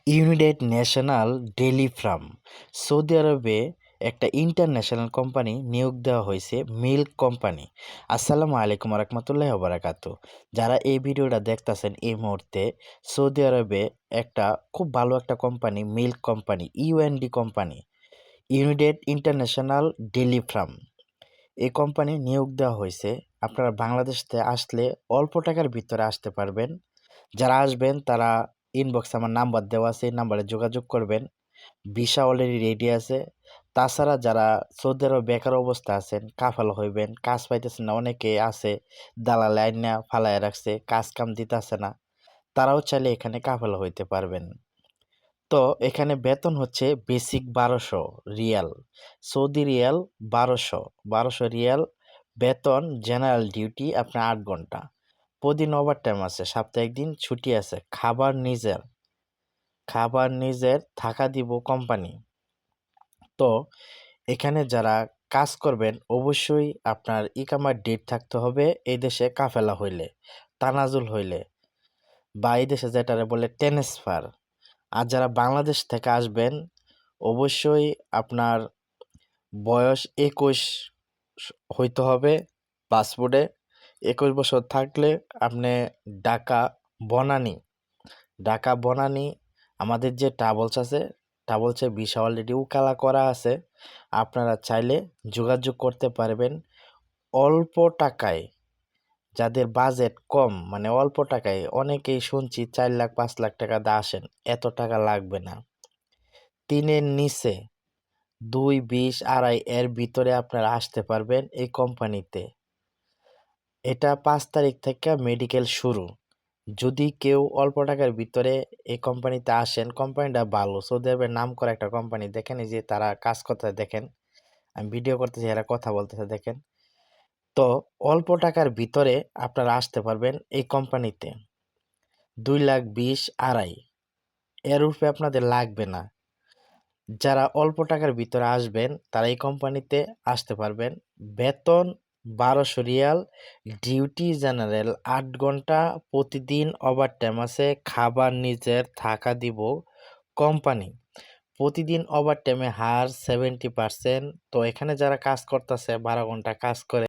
United national dairy farm Saudi আরবে একটা international company নিয়োগ দেওয়া হয়েছে, মিল্ক কোম্পানি। আসসালামু আলাইকুম রহমতুল্লাহ বারাকাতু। যারা এই ভিডিওটা দেখতেছেন এই মুহূর্তে, সৌদি আরবে একটা খুব ভালো একটা company, milk company, UND company, United international dairy farm, এই কোম্পানি নিয়োগ দেওয়া হয়েছে। আপনারা বাংলাদেশ থেকে আসলে অল্প টাকার ভিতরে আসতে পারবেন। যারা আসবেন তারা ইনবক্সে আমার নাম্বার দেওয়া আছে, এই নাম্বারে যোগাযোগ করবেন। ভিসা অলরেডি রেডি আছে। তাছাড়া যারা সৌদি আরবে বেকার অবস্থা আছেন, কাফালা হইবেন, কাজ পাইতেছেন না, অনেকে আছে দালাল আইনা ফালায় রাখছে, কাজ কাম দিতেছে না, তারাও চাইলে এখানে কাফালা হইতে পারবেন। তো এখানে বেতন হচ্ছে basic 1200 Real, Saudi Real 1200 Real বেতন। জেনারেল ডিউটি আপনার 8 ঘন্টা, প্রতিদিন ওভার টাইম আছে, সপ্তাহে একদিন ছুটি আছে। খাবার নিজের, থাকা দিব কোম্পানি। তো এখানে যারা কাজ করবেন অবশ্যই আপনার ইকামার ডেট থাকতে হবে এই দেশে কাফেলা হইলে, তানাজুল হইলে, বা এই দেশে যেটারে বলে ট্রান্সফার। আর যারা বাংলাদেশ থেকে আসবেন অবশ্যই আপনার বয়স 21 হইতে হবে। পাসপোর্টে 21 বছর থাকলে আপনি ঢাকা বনানী ঢাকা বনানী আমাদের যে ট্রাভেলস আছে, ট্রাভেলসের ভিসা অলরেডি উকালা করা আছে। আপনারা চাইলে যোগাযোগ করতে পারবেন অল্প টাকায়। যাদের বাজেট কম, মানে অল্প টাকায়, অনেকেই শুনছি 4 লাখ 5 লাখ টাকা দিয়ে আসেন, এত টাকা লাগবে না। 3-এর নিচে 2, 20, 2.5 এর ভিতরে আপনারা আসতে পারবেন এই কোম্পানিতে। এটা 5 তারিখ থেকে মেডিকেল শুরু। যদি কেউ অল্প টাকার ভিতরে এই কোম্পানিতে আসেন, কোম্পানিটা ভালো, সৌদি আরবের নাম করা একটা কোম্পানি। দেখেন এই যে তারা কাজ করতে, দেখেন আমি ভিডিও করতেছি, এরা কথা বলতেছে, দেখেন। তো অল্প টাকার ভিতরে আপনারা আসতে পারবেন এই কোম্পানিতে। 2,20,000, 2.5 এর উপরে আপনাদের লাগবে না। যারা অল্প টাকার ভিতরে আসবেন তারা এই কোম্পানিতে আসতে পারবেন। বেতন 1200 রিয়াল, ডিউটি জেনারেল 8 ঘন্টা, প্রতিদিন ওভার টাইম আছে, খাবার নিজের, থাকা দিব কোম্পানি। প্রতিদিন ওভার টাইমে হার 70%। তো এখানে যারা কাজ করতেছে 12 ঘন্টা কাজ করে